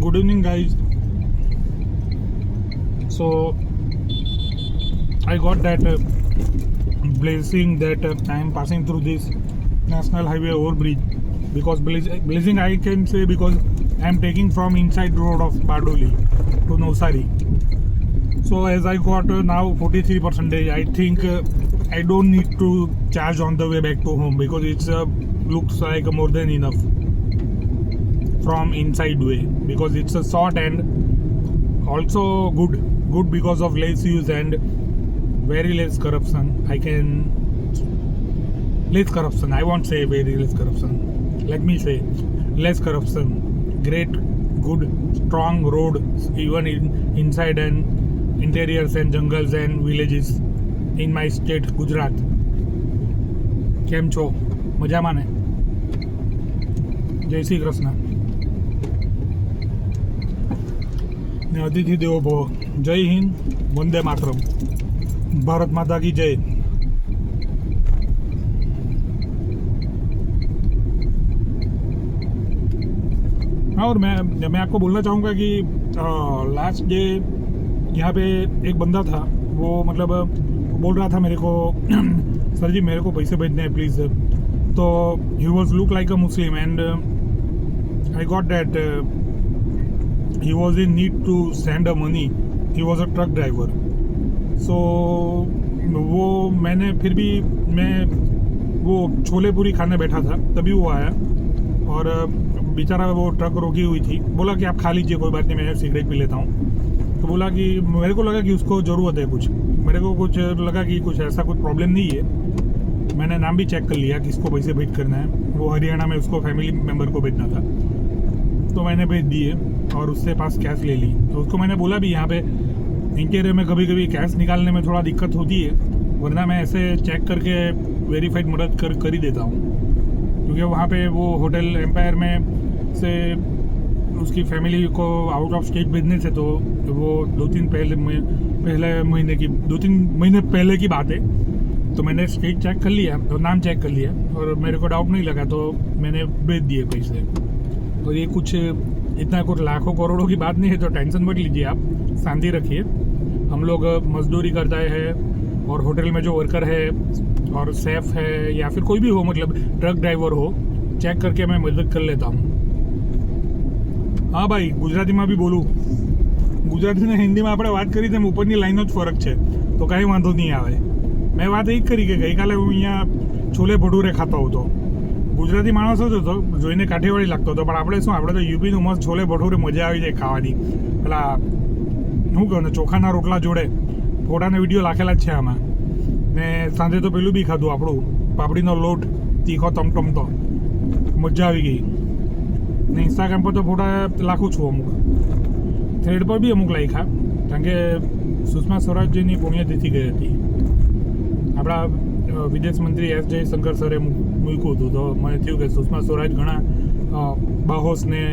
Good evening, guys. So I got that blazing that I am passing through this national highway overbridge because blazing I can say because I am taking from inside road of Bardoli to Navsari. So as I got now 43%, I think I don't need to charge on the way back to home because it's looks like more than enough from inside way because it's a short and also good because of less use and very less corruption. Less corruption, I won't say very less corruption, let me say less corruption, great good strong road even in inside and interiors and jungles and villages in my state Gujarat. કેમ છો? મજામાં ને? જય શ્રી કૃષ્ણ ને અતિથિ દેવો ભવ. જય હિન્દ, વંદે માતરમ, भारत माता की जय. और मैं आपको बोलना चाहूँगा कि लास्ट डे यहाँ पे एक बंदा था, वो मतलब बोल रहा था मेरे को सर जी मेरे को पैसे भेजने हैं प्लीज़. तो he was look like a Muslim and I got that he was in need to send a money. He was a truck driver. So वो मैंने फिर भी मैं वो छोले पूरी खाने बैठा था तभी वो आया और बेचारा वो ट्रक रोकी हुई थी. बोला कि आप खा लीजिए, कोई बात नहीं, मैं सिगरेट पी लेता हूँ. तो बोला कि मेरे को लगा कि उसको ज़रूरत है कुछ, मेरे को कुछ लगा कि कुछ ऐसा कुछ प्रॉब्लम नहीं है. मैंने नाम भी चेक कर लिया किसको पैसे भेज करना है. वो हरियाणा में उसको फैमिली मेम्बर को भेजना था, तो मैंने भेज दिए और उससे पास कैश ले ली. तो उसको मैंने बोला भी यहाँ पे इंटीरियर में कभी कभी कैश निकालने में थोड़ा दिक्कत होती है, वरना मैं ऐसे चेक करके वेरीफाइड मदद कर ही देता हूँ. क्योंकि वहाँ पे वो होटल एम्पायर में से उसकी फैमिली को आउट ऑफ स्टेट भेजने से, तो वो 2-3 महीने पहले की बात है. तो मैंने स्टेट चेक कर लिया और नाम चेक कर लिया और मेरे को डाउट नहीं लगा, तो मैंने भेज दिए पैसे. तो ये कुछ इतना कुछ लाखों करोड़ों की बात नहीं है, तो टेंशन मत लीजिए, आप शांति रखिए. हम लोग मजदूरी करता है और होटल में जो वर्कर है और सेफ है या फिर कोई भी हो, मतलब ट्रक ड्राइवर हो, चेक करके मैं मदद कर लेता हूँ. हाँ ભાઈ, ગુજરાતીમાં બી બોલું. ગુજરાતી ને હિન્દીમાં આપણે વાત કરી તેમ ઉપરની લાઈનો જ ફરક છે, તો કાંઈ વાંધો નહીં આવે. મેં વાત એ જ કરી કે ગઈકાલે હું અહીંયા છોલે ભટુરે ખાતો હતો. ગુજરાતી માણસ જ હતો, જોઈને કાઠિયાવાડી લાગતો હતો, પણ આપણે શું, આપણે તો યુપીનું મસ્ત છોલે ભટુરે મજા આવી જાય ખાવાની. પેલા શું કહું ને, ચોખાના રોટલા જોડે ફોટાને વિડીયો લાખેલા જ છે આમાં. ને સાંજે તો પેલું બી ખાધું આપણું પાપડીનો લોટ તીખો ટમટમતો, મજા આવી ગઈ. ને ઇન્સ્ટાગ્રામ પર તો ફોટા લાખું છું, અમુક થ્રેડ પર બી અમુક લાખ્યા, કારણ કે સુષ્મા સ્વરાજજીની પુણ્યતિથિ ગઈ હતી. આપણા વિદેશ મંત્રી એસ જયશંકર સરે મૂક્યું હતું, તો મને થયું કે સુષ્મા સ્વરાજ ઘણા બાહોસ ને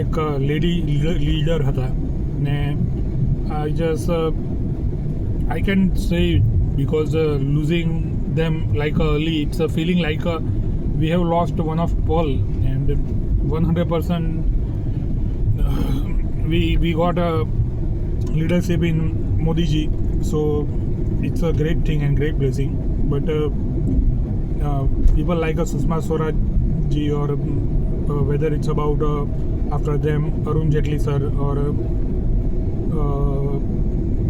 એક લેડી લીડર હતા. ને I can say because losing them like early, it's a feeling like we have lost one of Paul, and 100% we got a leadership in Modi ji, so it's a great thing and great blessing. But people like Sushma Swaraj ji, or whether it's about after them Arun Jaitley sir, or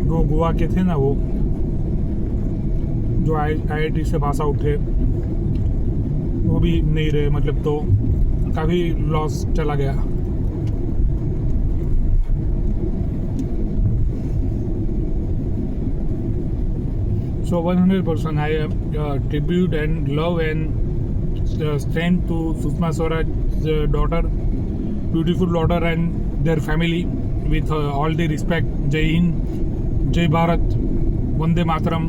वो गोवा के थे ना, वो जो IIT से pass out थे, वो भी नहीं रहे, मतलब तो काफ़ी लॉस चला गया. So 100% I tribute and love and strength to Sushma Swaraj's daughter, beautiful daughter, and their family, with all the respect. Jai Hind, Jai Bharat, Vande Mataram.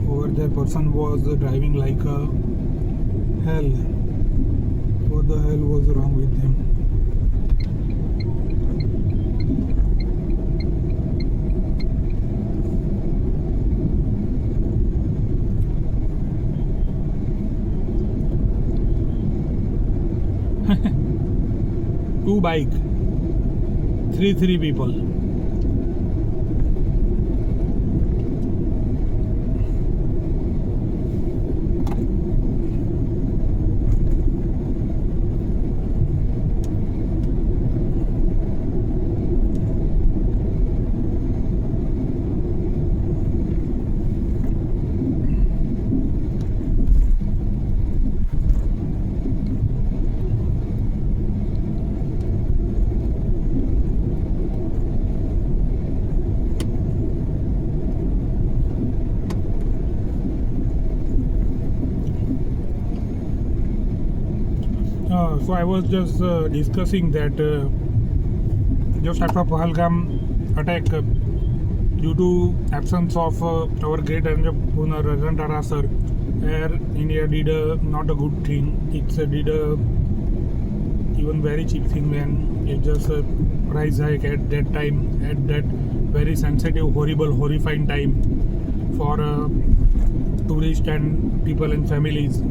Over there person was driving like a hell. What the hell was wrong with him? 2 bike, 3 people. So I was just discussing that just after Pahalgam attack, due to absence of our great entrepreneur Rajan Tata sir, Air India did not a good thing. It did even very cheap thing when it just price hike at that time, at that very sensitive, horrible, horrifying time for tourists and people and families.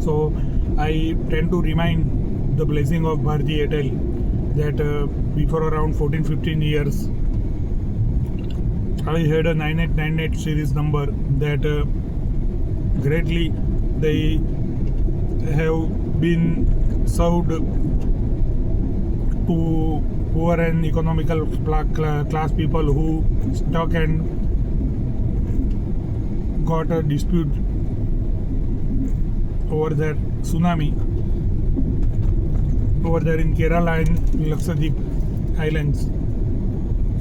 So I tend to remind the blessing of Bharti Airtel that before around 14-15 years I had a 9898 series number that greatly they have been served to poor and economical class people who stuck and got a dispute over that tsunami over there in Kerala and Lakshadweep Islands.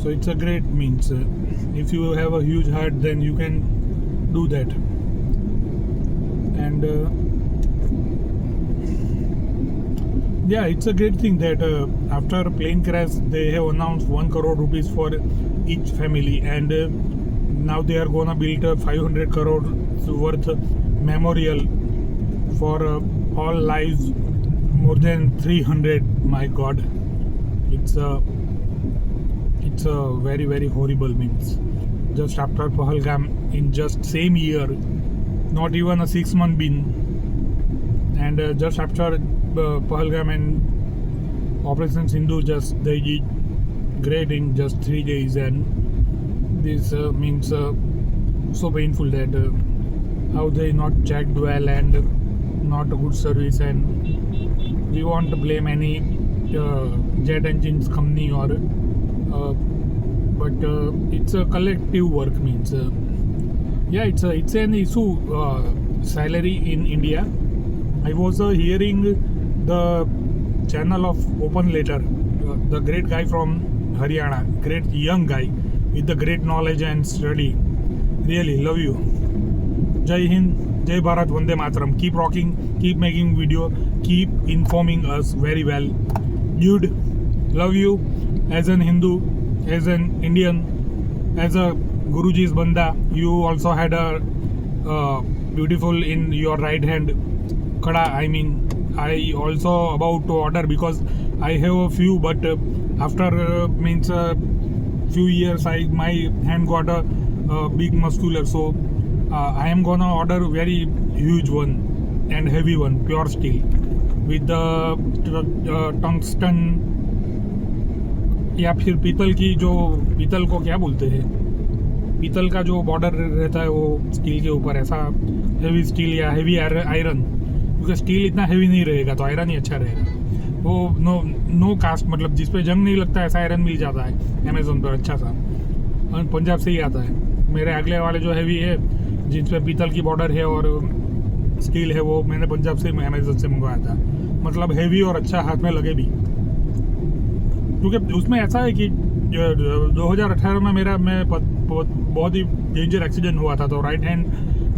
So it's a great means. If you have a huge heart, then you can do that. And yeah, it's a great thing that after a plane crash, they have announced 1 crore rupees for each family, and now they are gonna build a 500 crore worth memorial for all lives, more than 300. My God, it's a very, very horrible means. Just after Pahalgam, in just same year, not even a 6-month been, and just after Pahalgam and Operation Sindhu, just they did great in just 3 days, and this means so painful that how they not checked well and not a good service, and we won't blame any jet engines company or but it's a collective work means yeah, it's an issue. Salary in India, I was hearing the channel of Open Letter, the great guy from Haryana, great young guy with the great knowledge and study. Really love you. Jai Hind, Jai Bharat, Vande Mataram. Keep rocking, keep making video, keep informing us very well. Dude, love you as an Hindu, as an Indian, as a Guruji's banda. You also had a beautiful in your right hand kada. I mean, I also about to order because I have a few, but after means few years, my hand got a big muscular, so I am gonna order very huge one and heavy one, pure steel with the tungsten या फिर पीतल की, जो पीतल को क्या बोलते हैं, पीतल का जो बॉर्डर रहता है वो स्टील के ऊपर, ऐसा हेवी स्टील या हेवी आयरन, क्योंकि स्टील इतना हेवी नहीं रहेगा तो आयरन ही अच्छा रहेगा। वो नो कास्ट, मतलब जिस पे जंग नहीं लगता ऐसा आयरन मिल जाता है अमेजोन पर अच्छा सा, और पंजाब से ही आता है। मेरे अगले वाले जो हैवी है जिस पे पीतल की बॉर्डर है और स्टील है, वो मैंने पंजाब से अमेजोन से मंगवाया था। मतलब हैवी और अच्छा हाथ में लगे भी, क्योंकि उसमें ऐसा है कि 2018 में मेरा बहुत ही डेंजर एक्सीडेंट हुआ था, तो राइट हैंड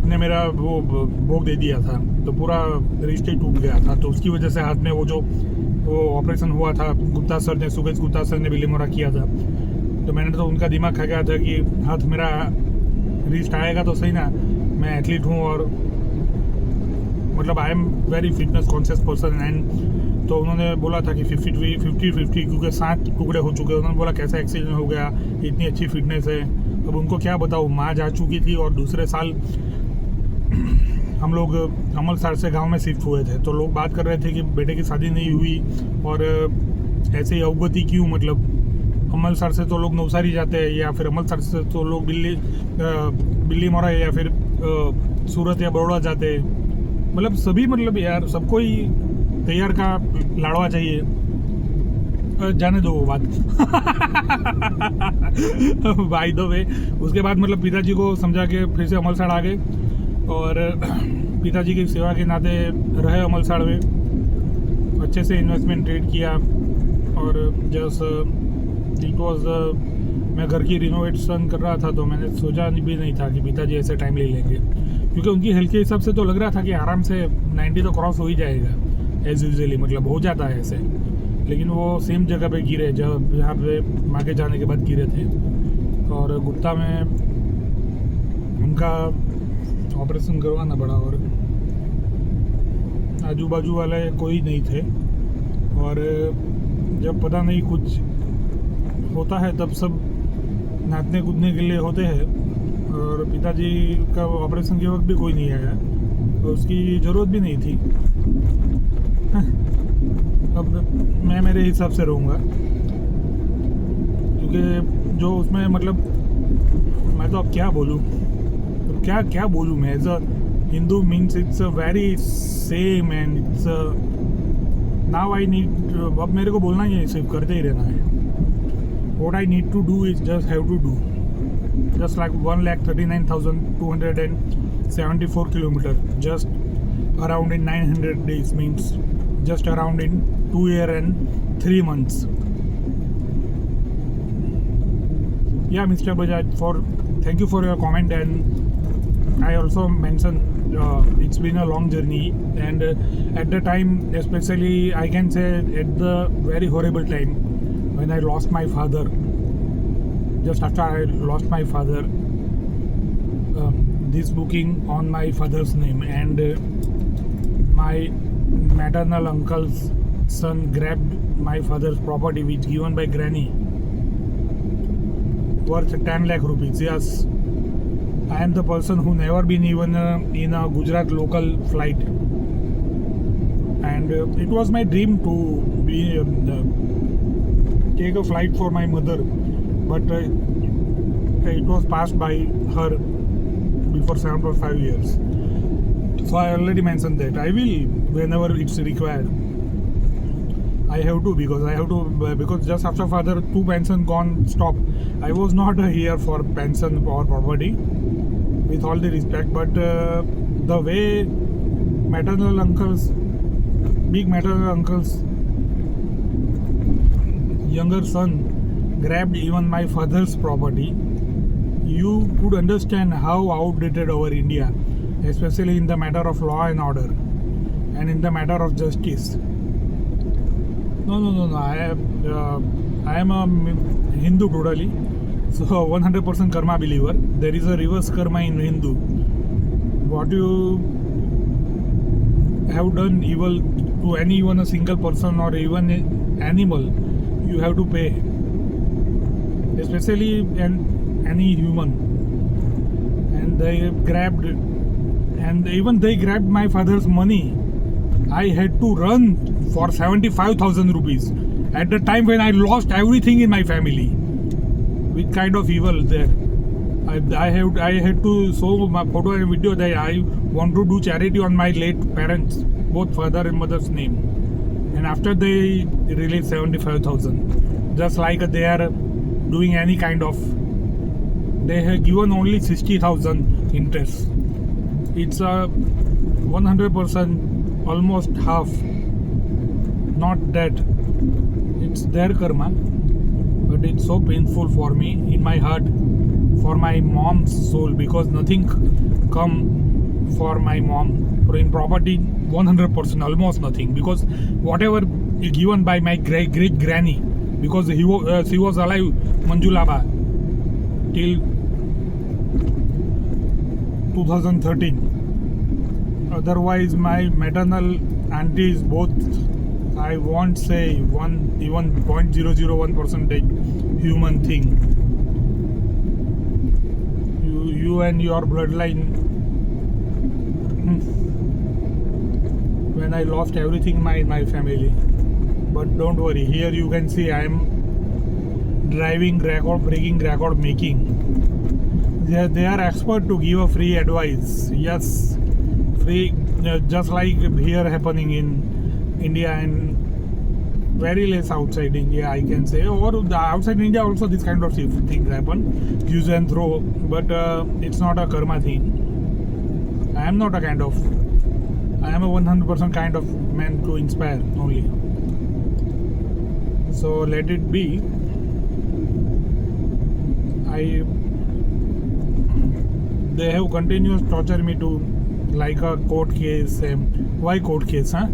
ने मेरा वो भोग दे दिया था, तो पूरा रिस्ट ही टूट गया था। तो उसकी वजह से हाथ में वो ऑपरेशन हुआ था, गुप्ता सर ने, सुगेश गुप्ता सर ने बिलीमोरा किया था। तो मैंने तो उनका दिमाग खा गया था कि हाथ मेरा रिस्ट आएगा तो सही ना, मैं एथलीट हूँ और मतलब I am very fitness conscious person. And तो उन्होंने बोला था कि 50-50 क्योंकि 7 टुकड़े हो चुके हैं। उन्होंने बोला कैसा एक्सीडेंट हो गया, इतनी अच्छी फिटनेस है। अब उनको क्या बताऊँ, माँ जा चुकी थी और दूसरे साल हम लोग अमलसाड़ से गांव में शिफ्ट हुए थे, तो लोग बात कर रहे थे कि बेटे की शादी नहीं हुई और ऐसे ही अवगति क्यों, मतलब अमलसाड़ से तो लोग नवसारी जाते हैं, या फिर अमलसाड़ से तो लोग बिल्ली मोरा या फिर सूरत या बड़ौदा जाते हैं, मतलब सभी, मतलब यार सबको ही तैयार का लाड़वा चाहिए। जाने दो वो बात। बाय द वे, उसके बाद मतलब पिताजी को समझा के फिर से अमलसाड़ आ गए और पिताजी की सेवा के नाते रहे अमलसाड़ में, अच्छे से इन्वेस्टमेंट ट्रेड किया और जस्ट इट वॉज मैं घर की रिनोवेशन कर रहा था, तो मैंने सोचा भी नहीं था कि पिताजी ऐसे टाइम ले लेंगे, क्योंकि उनकी हेल्थ के हिसाब से तो लग रहा था कि आराम से 90 तो क्रॉस हो ही जाएगा एज यूजली, मतलब हो जाता है ऐसे, लेकिन वो सेम जगह पे गिरे जहाँ पे माँ के जाने के बाद गिरे थे, और गुप्ता में उनका ऑपरेशन करवाना पड़ा और आजू बाजू वाले कोई नहीं थे, और जब पता नहीं कुछ होता है तब सब नाचने कूदने के लिए होते हैं, और पिताजी का ऑपरेशन के वक्त भी कोई नहीं आया, तो उसकी ज़रूरत भी नहीं थी। अब मैं मेरे हिसाब से रहूँगा, क्योंकि जो उसमें मतलब मैं तो अब क्या बोलूँ, तो क्या बोलूँ मैं, as a Hindu means it's a very same and it's now I need, अब मेरे को बोलना ही है, सिर्फ करते ही रहना है। What I need to do is just have to do, just like 1,39,274 kilometers, just around in 900 days, means just around in 2 years and 3 months. Yeah, Mr. Bajaj, thank you for your comment, and I also mentioned it's been a long journey, and at the time, especially I can say at the very horrible time when I lost my father, just after I lost my father, this booking on my father's name, and my maternal uncle's son grabbed my father's property which given by granny, worth 10 lakh rupees. Yes, I am the person who never been even in a Gujarat local flight, and it was my dream to be take a flight for my mother, but it was passed by her before 7.5 years. So I already mentioned that I will, whenever it's required, I have to, because just after father 2 pension gone stop. I was not here for pension or property, with all the respect, but the way big maternal uncles younger son grabbed even my father's property, you could understand how outdated our India, especially in the matter of law and order and in the matter of justice. No. I am a Hindu totally, so 100% karma believer. There is a reverse karma in Hindu. What you have done evil to even a single person or even an animal, you have to pay, especially any human. And they grabbed my father's money. I had to run for 75,000 rupees at the time when I lost everything in my family. With kind of evil there, I had to show my photo and video that I want to do charity on my late parents, both father and mother's name. And after they released 75,000, just like they are doing any kind of, they have given only 60,000 interest. It's a 100%, almost half. Not that it's their karma, but it's so painful for me in my heart, for my mom's soul, because nothing come for my mom. In property, 100%, almost nothing, because whatever given by my great granny, because she was alive, Manjulaba, till 2013. Otherwise, my maternal aunties both, I won't say even 0.001% human thing. You and your bloodline when I lost everything in my family. But don't worry, here you can see I am driving record breaking, record making. They are expert to give a free advice. Yes, free, just like here happening in India and very less outside India, I can say, or the outside India also this kind of things happen, use and throw, but it's not a karma thing. I am not a kind of, I am a 100% kind of man to inspire only. So let it be. They have continuous torture me to like a court case. Why court case, huh?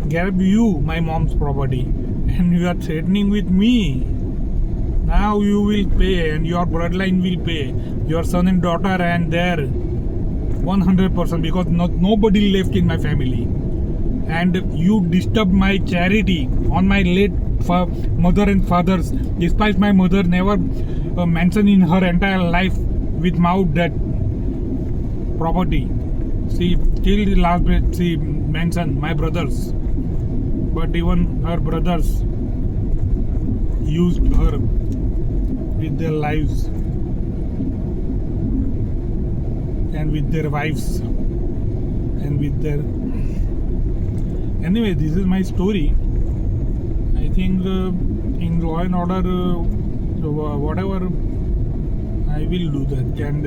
Grab you, my mom's property, and you are threatening with me. Now you will pay, and your bloodline will pay. Your son and daughter and their 100%, because nobody left in my family. And you disturbed my charity on my late mother and fathers, despite my mother never mentioned in her entire life with mouth that property. She till the last breath she mentioned my brothers, but even her brothers used her with their lives and with their wives and with their. Anyway, this is my story. I think in Law and Order, whatever, I will do that. And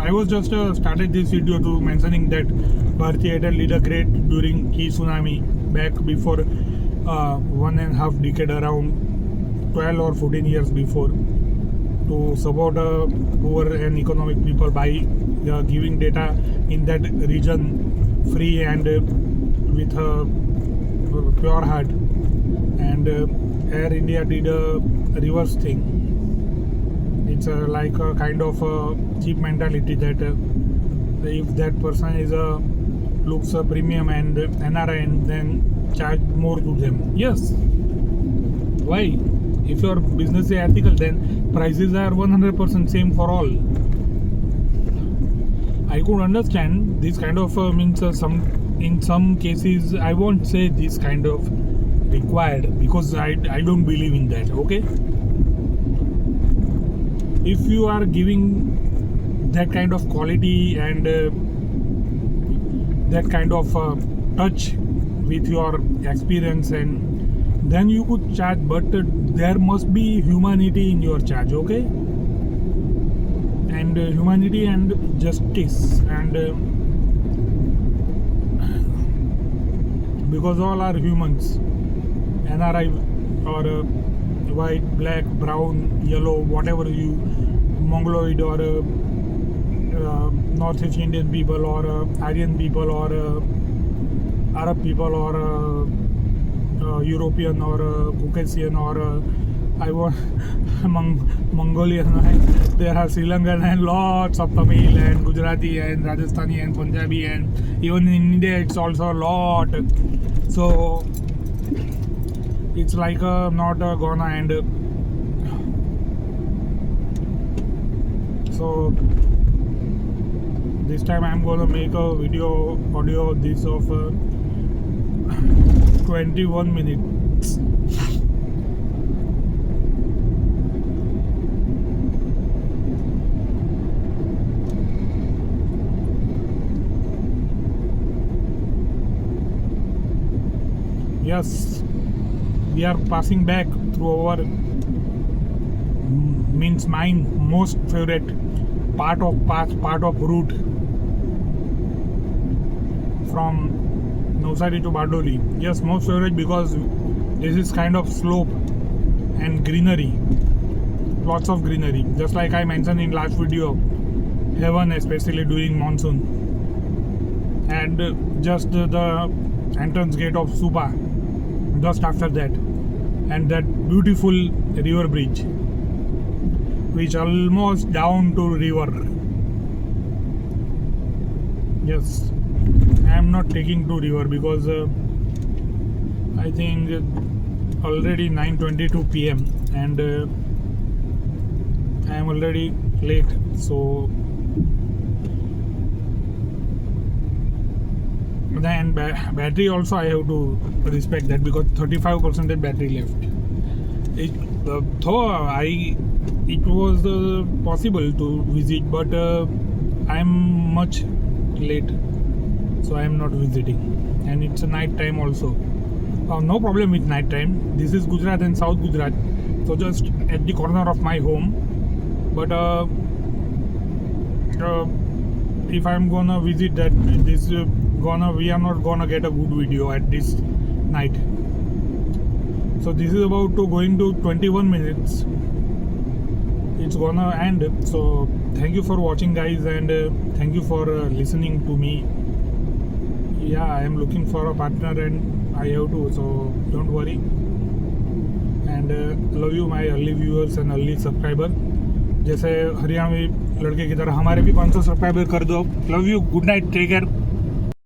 I was just started this video to mentioning that Bharti Airtel did a great during key tsunami back before 1.5 decade, around 12 or 14 years before, to support poor and economic people by giving data in that region free and with a pure heart. And Air India did a reverse thing. It's like a kind of a cheap mentality that if that person is looks a premium and NRI, and then charge more to them. Yes. Why? If your business is ethical, then prices are 100% same for all. I could understand this kind of means in some cases I won't say this kind of required, because I don't believe in that. Okay, if you are giving that kind of quality and that kind of touch with your experience, and then you could charge, but there must be humanity in your charge. Okay, and humanity and justice, and because all are humans, NRI or white, black, brown, yellow, whatever you, Mongoloid or Northeast Indian people or Aryan people or Arab people or European or Caucasian or Mongolian. There are Sri Lankan and lots of Tamil and Gujarati and Rajasthani and Punjabi, and even in India it's also a lot. So it's like not gonna end. So this time I'm gonna make a audio this of 21 minutes. Yes, we are passing back through our my most favorite part of route from Navsari to Bardoli. Yes, most favorite because this is kind of slope and greenery, lots of greenery. Just like I mentioned in last video, heaven especially during monsoon, and just the entrance gate of Supa just after that, and that beautiful river bridge which almost down to river. Yes, I am not taking to river because I think already 9:22 PM and I am already late, so then battery also I have to respect that, because 35% battery left. It was possible to visit, but I am much late, so I am not visiting, and it's a night time also. No problem with night time. This is Gujarat and South Gujarat, so just at the corner of my home. But if I'm gonna visit that, we are not gonna get a good video at this night. So this is about to going to 21 minutes. It's gonna end. So thank you for watching, guys, and thank you for listening to me. Yeah, I am looking for a partner and I have to, so don't worry. And love you my early viewers and early subscriber. जैसे हरियाणवी लड़के की तरह हमारे भी 500 subscriber कर दो. Love you, good night, take care.